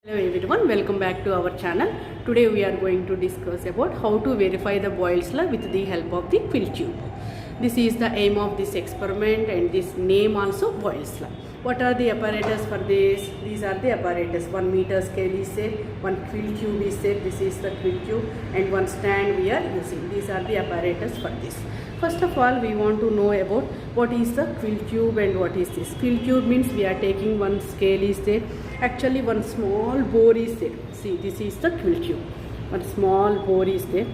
Hello everyone, welcome back to our channel. Today we are going to discuss about how to verify the Boyle's law with the help of the quill tube. This is the aim of this experiment and this name also Boyle's law. What are the apparatus for this? These are the apparatus. 1 meter scale is there, one quill tube is there, this is the quill tube, and one stand we are using. These are the apparatus for this. First of all, we want to know about what is the quill tube and what is this. Quill tube means we are taking one scale is there. Actually one small bore is there. See, this is the quill tube. One small bore is there,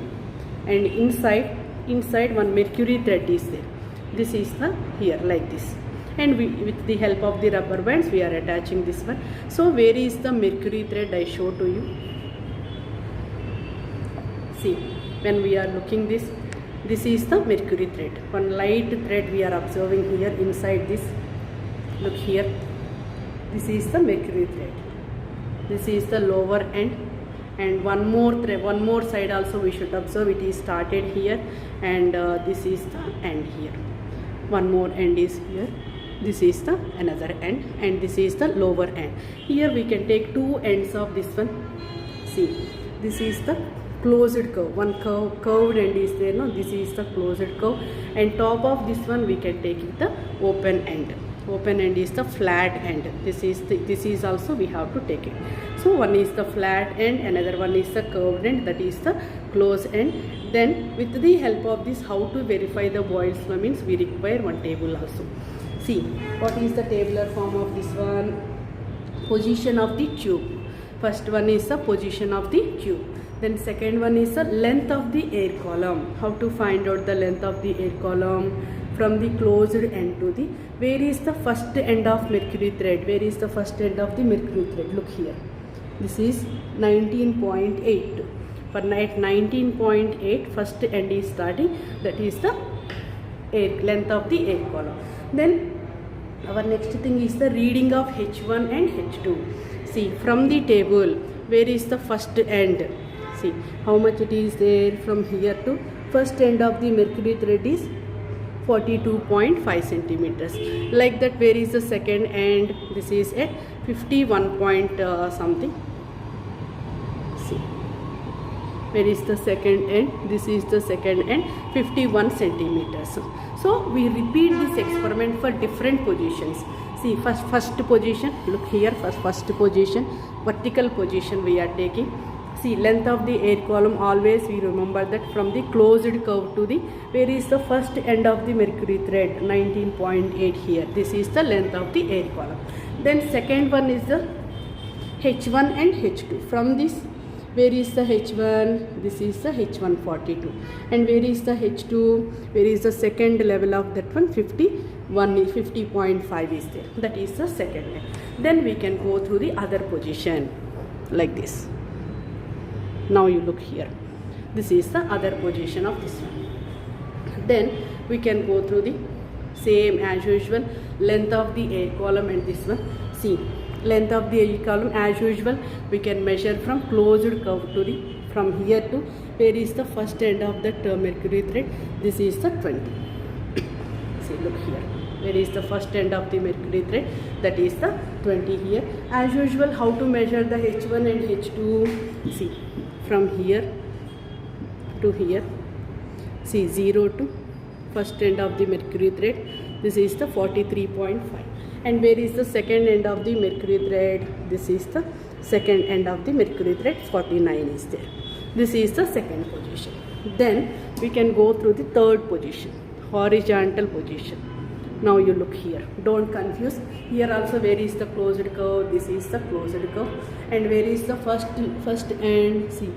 and inside one mercury thread is there. This is the here like this, and with the help of the rubber bands we are attaching this one. So where is the mercury thread? I show to you. See, when we are looking this is the mercury thread. One light thread we are observing here inside this. Look here. This is the mercury thread. This is the lower end, and one more thread, one more side also we should observe. It is started here, and this is the end here. One more end is here. This is the another end, and this is the lower end. Here we can take two ends of this one. See, this is the closed curve. One curved end is there. No, this is the closed curve, and top of this one we can take it the open end. Open end is the flat end. This is also we have to take it. So one is the flat end, another one is the curved end, that is the closed end. Then with the help of this, how to verify the Boyle's law means we require one table also. See, what is the tabular form of this one? Position of the tube. First one is the position of the tube. Then second one is the length of the air column. How to find out the length of the air column? From the closed end to the, where is the first end of mercury thread? Where is the first end of the mercury thread? Look here. This is 19.8. For 19.8, first end is starting. That is the length of the air column. Then our next thing is the reading of H1 and H2. See, from the table, where is the first end? See, how much it is there from here to first end of the mercury thread is 42.5 centimeters. Like that, where is the second end? This is at 51 point something. See, where is the second end? This is the second end, 51 centimeters. So we repeat this experiment for different positions. See, first position, look here, first position, vertical position we are taking. See, length of the air column, always we remember that from the closed curve to the, where is the first end of the mercury thread? 19.8 here. This is the length of the air column. Then second one is the H1 and H2. From this, where is the H1? This is the H142. And where is the H2? Where is the second level of that one? 50.5 is there. That is the second end. Then we can go through the other position like this. Now you look here. This is the other position of this one. Then we can go through the same as usual, length of the air column and this one. See, length of the air column as usual we can measure from closed curve to the, from here to where is the first end of the mercury thread? This is the 20. See, look here. Where is the first end of the mercury thread? That is the 20 here. As usual, how to measure the H1 and H2? See, from here to here. See, 0 to first end of the mercury thread. This is the 43.5. And where is the second end of the mercury thread? This is the second end of the mercury thread, 49 is there. This is the second position. Then we can go through the third position, horizontal position. Now you look here, don't confuse. Here also where is the closed curve? This is the closed curve. And where is the first end? See,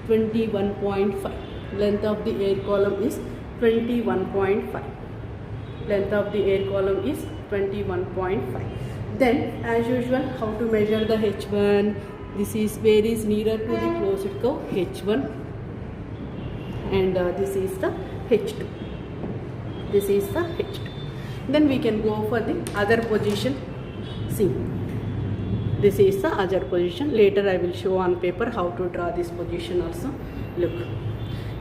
21.5. Length of the air column is 21.5. Length of the air column is 21.5. Then as usual, how to measure the H1? This is where is nearer to the closed curve? H1. And this is the H2. This is the H2. Then we can go for the other position. See, this is the other position. Later I will show on paper how to draw this position also. Look,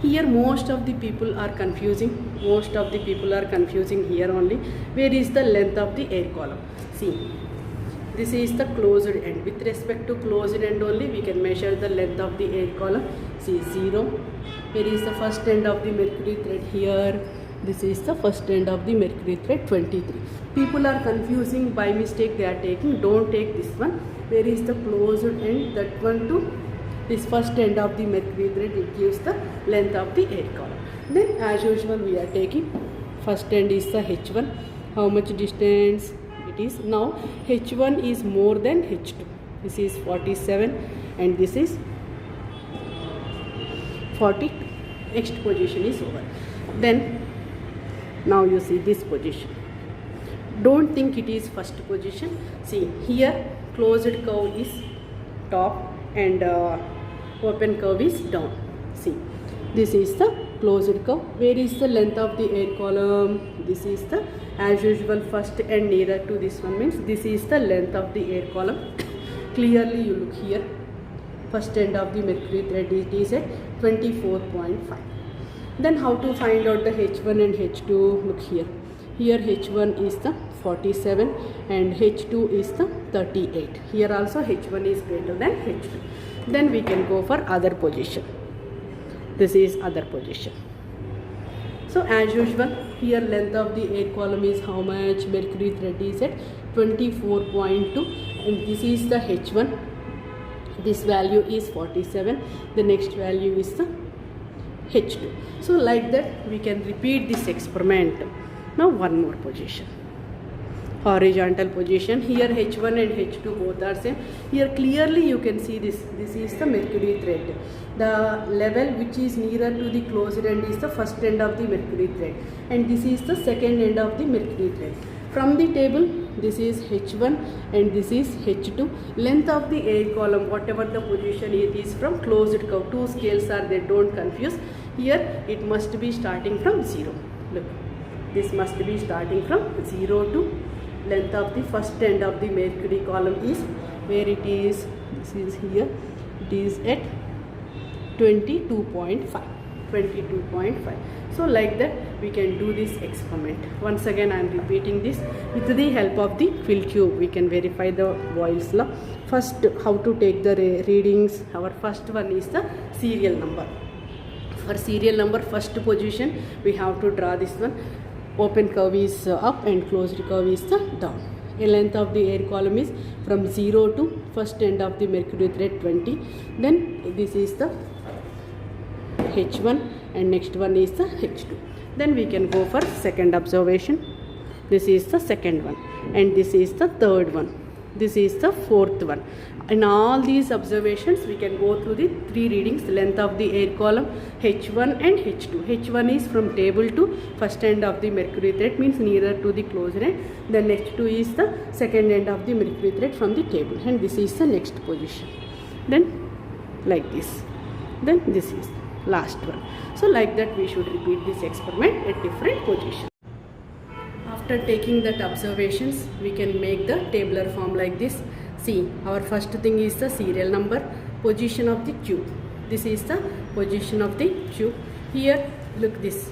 here most of the people are confusing. Here only. Where is the length of the air column? See, This is the closed end. With respect to closed end only, we can measure the length of the air column. See, 0. Here is the first end of the mercury thread here. This is the first end of the mercury thread, 23. People are confusing, by mistake they are taking. Don't take this one. Where is the closed end? That one to this first end of the mercury thread, it gives the length of the air column. Then as usual we are taking first end is the H1. How much distance? It is now H1 is more than H2. This is 47 and this is 40. Next position is over. Then now you see this position. Don't think it is first position. See here closed curve is top and open curve is down. See, this is the closed curve. Where is the length of the air column? This is the, as usual, first and nearer to this one means this is the length of the air column. Clearly you look here, first end of the mercury thread it is at 24.5. Then how to find out the H1 and H2? Look here. Here H1 is the 47 and H2 is the 38. Here also H1 is greater than H2. Then we can go for other position. This is other position. So as usual, here length of the air column is how much? Mercury thread is at 24.2 and this is the H1. This value is 47. The next value is the H2. So like that we can repeat this experiment. Now one more position. Horizontal position. Here H1 and H2 both are same. Here clearly you can see this. This is the mercury thread. The level which is nearer to the closed end is the first end of the mercury thread. And this is the second end of the mercury thread. From the table, this is H1 and this is H2. Length of the air column, whatever the position it is from closed curve. Two scales are there, don't confuse. Here it must be starting from 0. Look, this must be starting from 0 to length of the first end of the mercury column is where it is. This is here. It is at 22.5. 22.5. So like that we can do this experiment. Once again I am repeating this. With the help of the fill tube we can verify the Boyle's law. First, how to take the readings. Our first one is the serial number. For serial number, first position we have to draw this one. Open curve is up and closed curve is the down. A length of the air column is from 0 to first end of the mercury thread 20. Then this is the H1 and next one is the H2. Then we can go for second observation. This is the second one and this is the third one. This is the fourth one. In all these observations we can go through the three readings. Length of the air column H1 and H2. H1 is from table to first end of the mercury thread, means nearer to the closed end. Then H2 is the second end of the mercury thread from the table, and this is the next position. Then like this. Then this is last one. So like that we should repeat this experiment at different positions. After taking that observations, we can make the tabular form like this. See, our first thing is the serial number, position of the tube. This is the position of the tube. Here look, this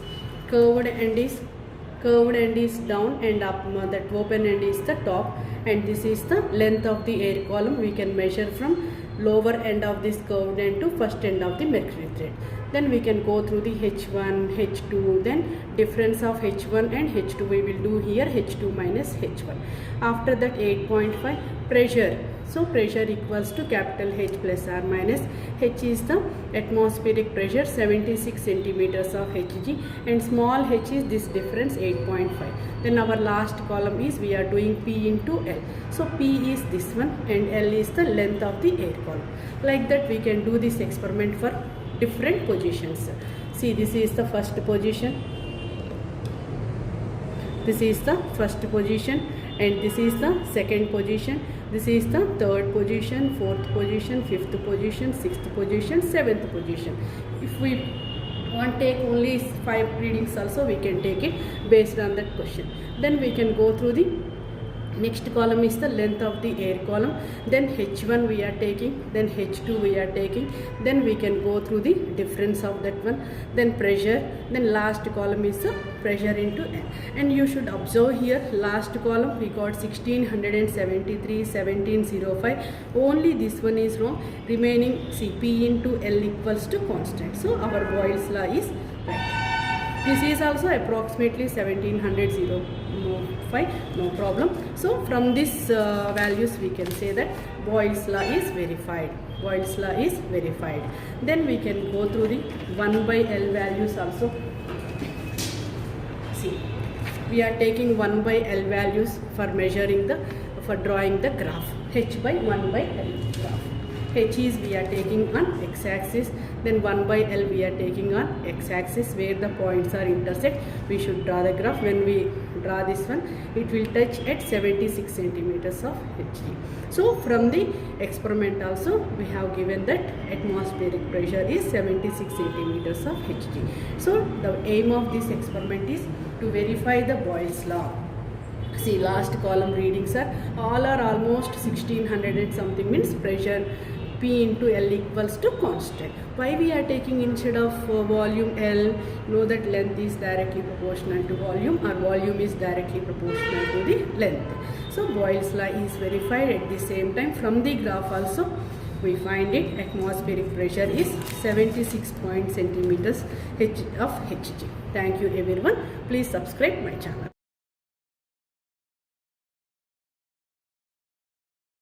curved end is down and up, that open end is the top, and this is the length of the air column. We can measure from lower end of this curved end to first end of the mercury thread. Then we can go through the H1, H2, then difference of H1 and H2 we will do here, H2 minus H1. After that 8.5, pressure. So pressure equals to capital H plus R minus. H is the atmospheric pressure, 76 centimeters of Hg, and small h is this difference, 8.5. Then our last column is we are doing P into L. So P is this one and L is the length of the air column. Like that we can do this experiment for different positions. See, this is the first position. This is the first position and this is the second position. This is the third position, fourth position, fifth position, sixth position, seventh position. If we want to take only 5 readings also, we can take it based on that question. Then we can go through the Next column is the length of the air column, then H1 we are taking, then H2 we are taking, then we can go through the difference of that one, then pressure, then last column is the pressure into N. And you should observe here, last column we got 1673, 1705, only this one is wrong, remaining P into L equals to constant. So our Boyle's law is right. This is also approximately 1705, no problem. So from these values we can say that Boyle's law is verified. Boyle's law is verified. Then we can go through the 1 by L values also. See, we are taking 1 by L values for drawing the graph. H by 1 by L graph. H is we are taking on x-axis, then 1 by L we are taking on x-axis where the points are intersect. We should draw the graph. When we draw this one, it will touch at 76 centimeters of Hg. So from the experiment also we have given that atmospheric pressure is 76 centimeters of Hg. So the aim of this experiment is to verify the Boyle's law. See, last column readings are almost 1600 and something, means pressure P into L equals to constant. Why we are taking instead of volume L? Know that length is directly proportional to volume, or volume is directly proportional to the length. So Boyle's law is verified. At the same time, from the graph also we find it, atmospheric pressure is 76 centimeters of Hg. Thank you everyone. Please subscribe my channel.